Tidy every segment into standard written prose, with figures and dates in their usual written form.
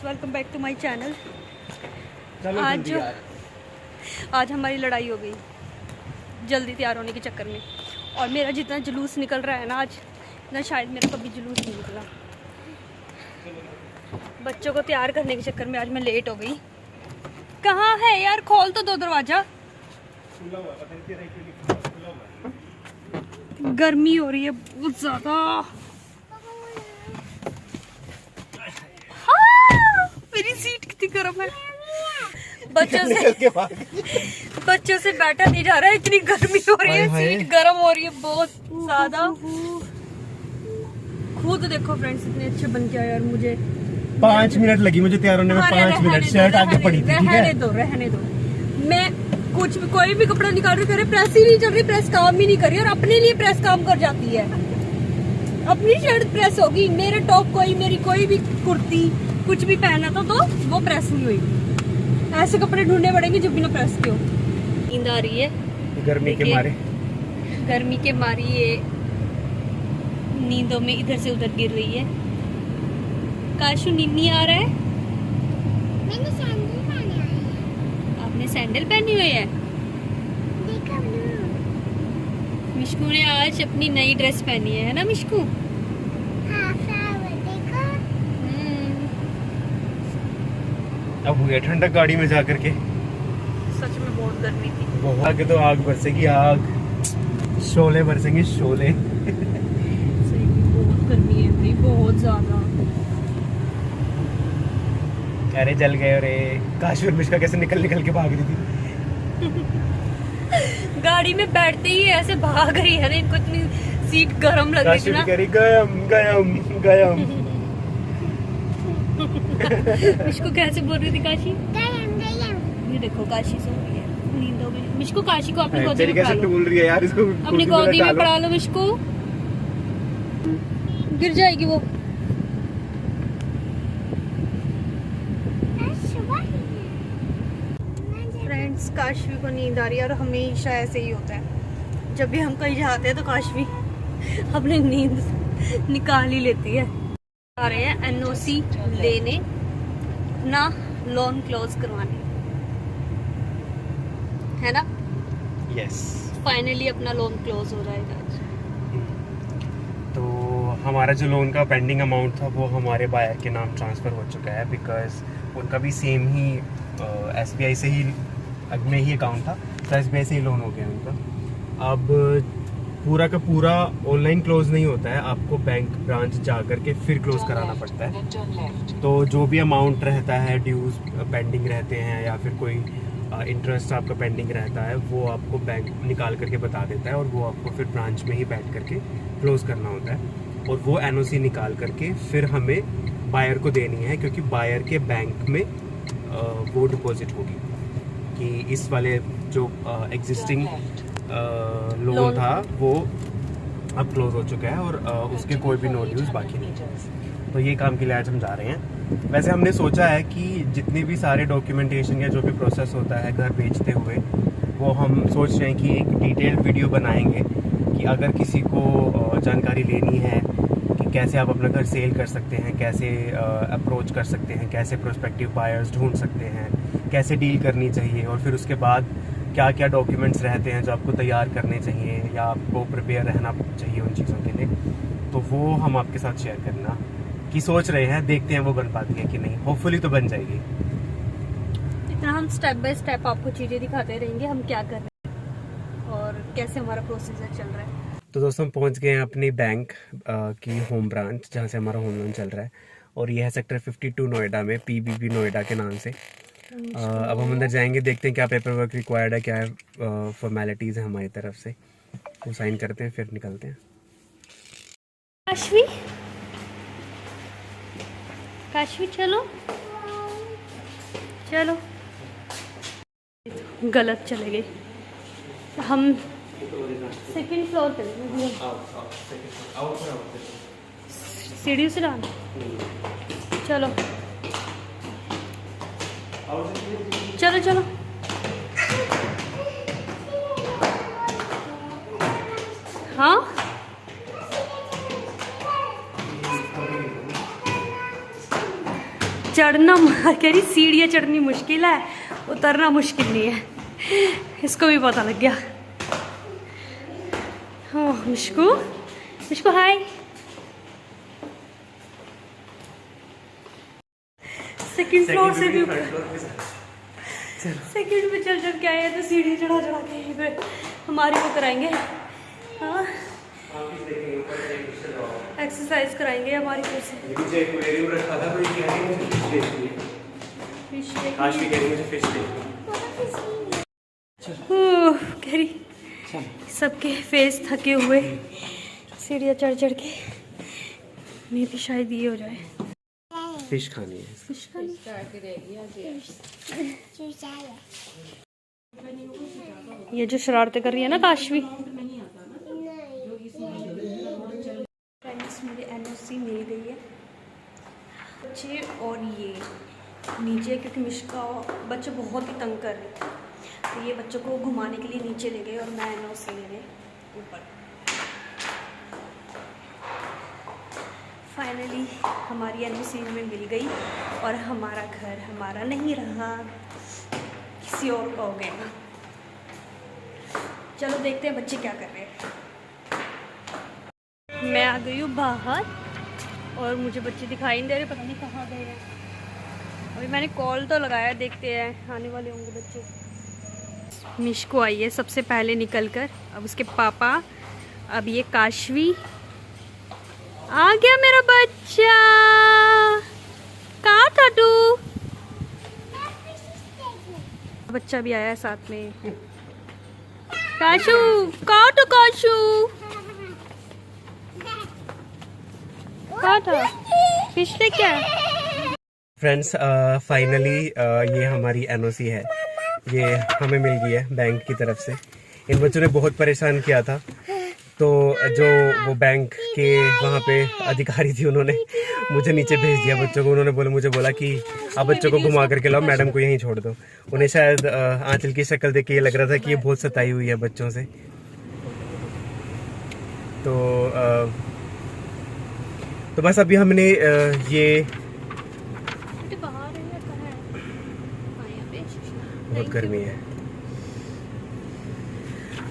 Welcome back to my channel. आज हमारी लड़ाई हो गई जल्दी तैयार होने के चक्कर में, और मेरा जितना जुलूस निकल रहा है ना आज, इतना शायद मेरा कभी जुलूस नहीं निकला। बच्चों को तैयार करने के चक्कर में आज मैं लेट हो गई। कहाँ है यार, खोल तो दो दरवाजा। गर्मी हो रही है बहुत ज्यादा। मेरी सीट कितनी गर्म है। बच्चों से बैठा नहीं जा रहा है, इतनी गर्मी हो रही है, सीट गर्म हो रही है बहुत ज्यादा। खुद देखो फ्रेंड्स, इतने अच्छे बन के आए यार। मुझे 5 मिनट लगी मुझे तैयार होने में। 5 मिनट शर्ट आगे पड़ी थी। रहने दो। मैं कुछ भी कोई भी कपड़ा निकाल रही हूँ, प्रेस ही नहीं चल रही, प्रेस काम ही नहीं कर रही, और अपने लिए प्रेस काम कर जाती है। अपनी शर्ट प्रेस होगी, मेरे टॉप मेरी कोई भी कुर्ती कुछ भी पहना था तो वो प्रेस नहीं हुई। ऐसे कपड़े ढूंढने पड़ेंगे जो बिना प्रेस के हो। नींद आ रही है गर्मी के मारे ये नींदों में इधर से उधर गिर रही है। काशु नींद आ रहा है। मैंने सैंडल पहने हैं। आपने सैंडल पहनी हुई है। देखो मिशकू ने आज अपनी नई ड्रेस पहनी है ना मिशकू? हाँ, फ्लावर देखो। अब हुई ठंडक गाड़ी में जाकर के। सच में बहुत गर्मी थी। बहुत आगे तो आग बरसेगी, आग शोले बरसेंगे, शोले। सही में बहुत गर्मी है भाई, बहुत ज्यादा। अरे जल गए रे। काश और मिश्का कैसे निकल के भाग रही थी। गाड़ी में बैठते ही ऐसे भाग रही है ना, इनको इतनी सीट गरम लग रही थी ना। गयम मिशकू कैसे बोल रही थी काशी? गयम। ये देखो काशी सो रही है नींदों में। मिशकू काशी को अपनी गोदी में कैसे टूल रही है यार, इसको अपनी गोदी में पड़ा लो। मिशकू गिर जाएगी वो। फ्रेंड्स, काशवी को नींद आ रही है, और हमेशा ऐसे ही होता है। जब भी हम कहीं जाते हैं तो काशवी अपनी नींद निकाल ही लेती है। आ रहे हैं एनओसी लेने, ना लोन क्लोज करवाने, है ना? यस। फाइनली अपना लोन क्लोज हो जाएगा। तो हमारा जो लोन का पेंडिंग अमाउंट था वो हमारे बायर के नाम ट्रांसफ़र हो चुका है, बिकॉज उनका भी सेम ही SBI से ही में ही अकाउंट था, तो SBI से ही लोन हो गया उनका। अब पूरा का पूरा ऑनलाइन क्लोज नहीं होता है, आपको बैंक ब्रांच जा कर के फिर क्लोज कराना पड़ता है। तो जो भी अमाउंट रहता है, ड्यूज पेंडिंग रहते हैं या फिर कोई इंटरेस्ट आपका पेंडिंग रहता है, वो आपको बैंक निकाल करके बता देता है, और वो आपको फिर ब्रांच में ही बैठ करके क्लोज करना होता है। और वो NOC निकाल करके फिर हमें बायर को देनी है, क्योंकि बायर के बैंक में वो डिपॉजिट होगी कि इस वाले जो एग्जिस्टिंग लोन था वो अब क्लोज हो चुका है, और उसके कोई भी नो ड्यूज बाकी नहीं है। तो ये काम के लिए आज हम जा रहे हैं। वैसे हमने सोचा है कि जितने भी सारे डॉक्यूमेंटेशन या जो भी प्रोसेस होता है घर बेचते हुए, वो हम सोच रहे हैं कि एक डिटेल्ड वीडियो बनाएंगे कि अगर किसी को जानकारी लेनी है कि कैसे आप अपना घर सेल कर सकते हैं, कैसे अप्रोच कर सकते हैं, कैसे प्रोस्पेक्टिव बायर्स ढूंढ सकते हैं, कैसे डील करनी चाहिए, और फिर उसके बाद क्या क्या डॉक्यूमेंट्स रहते हैं जो आपको तैयार करने चाहिए या आपको प्रिपेयर रहना चाहिए उन चीज़ों के लिए, तो वो हम आपके साथ शेयर करना की सोच रहे हैं। देखते हैं वो बन पाती है कि नहीं, होपफुली तो बन जाएगी। इतना हम स्टेप बाय स्टेप आपको चीज़ें दिखाते रहेंगे, हम क्या कर रहे हैं और कैसे हमारा प्रोसीजर चल रहा है। तो दोस्तों, हम पहुंच गए हैं अपनी बैंक की होम ब्रांच, जहां से हमारा होम लोन चल रहा है, और ये है सेक्टर 52 नोएडा में, PBB नोएडा के नाम से। अब हम अंदर जाएंगे, देखते हैं क्या पेपर वर्क रिक्वायर्ड है, क्या फॉर्मेलिटीज़ है हमारी तरफ से, वो साइन करते हैं फिर निकलते हैं। काशवी चलो चलो। गलत चले गए हम। सेकंड फ्लोर पे सीढ़ी से डाल। चलो चलो चलो। हाँ चढ़ना कह रही सीढ़ियाँ चढ़नी मुश्किल है, उतरना मुश्किल नहीं है, इसको भी पता लग गया। ओह मिशकू, मिशकू हाय। सेकंड फ्लोर से भी सेकंड पे चल चल के आए हैं, तो सीढ़ी चढ़ा चढ़ा के यहीं पे हमारी वो कराएंगे। हाँ एक्सरसाइज कराएंगे हमारी फिर से। मुझे एक्वेरियम रखा था, तो ये कह रही है मुझे फिश देखनी है। फिश आज भी कह रही है मुझे फिश देखनी कह रही सबके फेस थके हुए सीढ़ियाँ चढ़ चढ़ के, मैं भी शायद ये हो जाए। फिश खानी है। फिश खानी ये जो शरारतें कर रही है ना काशवी। फ्रेंड्स मेरी एनओसी मिल गई है बच्चे, और ये नीचे क्योंकि मिशका बच्चे बहुत ही तंग कर रहे थे, तो ये बच्चों को घुमाने के लिए नीचे ले गए और मैं एनओसी ले गए ऊपर। फाइनली हमारी एनओसी हमें मिल गई और हमारा घर हमारा नहीं रहा, किसी और का हो गया। चलो देखते हैं बच्चे क्या कर रहे हैं। मैं आ गई हूँ बाहर और मुझे बच्चे दिखाई नहीं दे रहे, पता नहीं कहाँ गए हैं। अभी मैंने कॉल तो लगाया, देखते हैं आने वाले होंगे बच्चे। मिशको आई है सबसे पहले निकल कर, अब उसके पापा, अब ये काशवी आ गया मेरा बच्चा। कहाँ था तू? बच्चा भी आया है साथ में। काशू कहाँ तो काशू कहाँ था? पिछले क्या? फ्रेंड्स फाइनली ये हमारी एनओसी है, ये हमें मिल गई है बैंक की तरफ से। इन बच्चों ने बहुत परेशान किया था, तो जो वो बैंक के वहाँ पे अधिकारी थी उन्होंने मुझे नीचे भेज दिया बच्चों को। उन्होंने मुझे बोला कि आप बच्चों को घुमा करके लाओ, मैडम को यहीं छोड़ दो। उन्हें शायद आंचल की शक्ल देख के ये लग रहा था कि ये बहुत सताई हुई है बच्चों से। तो बस अभी हमने ये बहुत गर्मी है,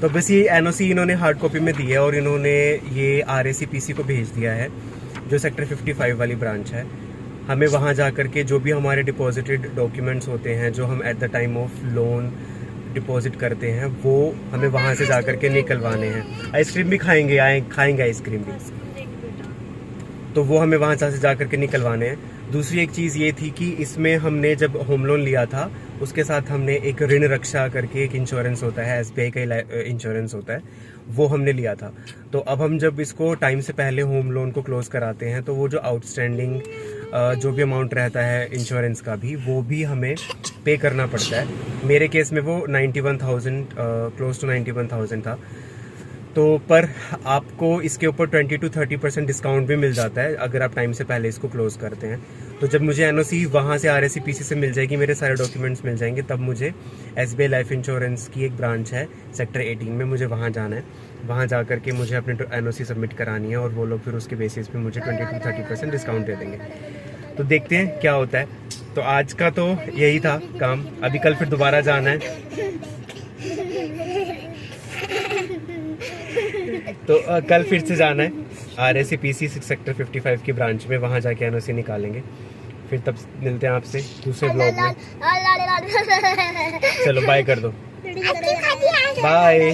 तो बस ये एनओसी इन्होंने हार्ड कॉपी में दी है और इन्होंने ये RACPC को भेज दिया है, जो सेक्टर 55 वाली ब्रांच है। हमें वहाँ जा कर के जो भी हमारे डिपॉजिटेड डॉक्यूमेंट्स होते हैं, जो हम at the time of loan deposit करते हैं, वो हमें वहाँ से जा कर के निकलवाने हैं। आइसक्रीम भी खाएंगे, खाएंगे आइसक्रीम भी, तो वो हमें वहाँ से जा कर के निकलवाने हैं। दूसरी एक चीज़ ये थी कि इसमें हमने जब होम लोन लिया था, उसके साथ हमने एक ऋण रक्षा करके एक इंश्योरेंस होता है, SBI का इंश्योरेंस होता है, वो हमने लिया था। तो अब हम जब इसको टाइम से पहले होम लोन को क्लोज कराते हैं, तो वो जो आउटस्टैंडिंग जो भी अमाउंट रहता है इंश्योरेंस का भी, वो भी हमें पे करना पड़ता है। मेरे केस में वो 91,000 क्लोज टू 91,000 था। तो पर आपको इसके ऊपर 20 to 30% डिस्काउंट भी मिल जाता है अगर आप टाइम से पहले इसको क्लोज करते हैं। तो जब मुझे एनओसी वहाँ से RACPC से मिल जाएगी, मेरे सारे डॉक्यूमेंट्स मिल जाएंगे, तब मुझे SBI लाइफ इंश्योरेंस की एक ब्रांच है सेक्टर 18 में, मुझे वहाँ जाना है। वहाँ जा कर के मुझे अपने एनओसी सबमिट करानी है और वो लोग फिर उसके बेसिस पे मुझे 20 to 30% डिस्काउंट दे देंगे। तो देखते हैं क्या होता है। तो आज का तो यही था काम, अभी कल फिर दोबारा जाना है। तो कल फिर से जाना है RACPC सेक्टर 55 की ब्रांच में, वहाँ जाके एनओसी निकालेंगे। फिर तब मिलते हैं आपसे दूसरे ब्लॉग में। चलो बाय कर दो, बाय।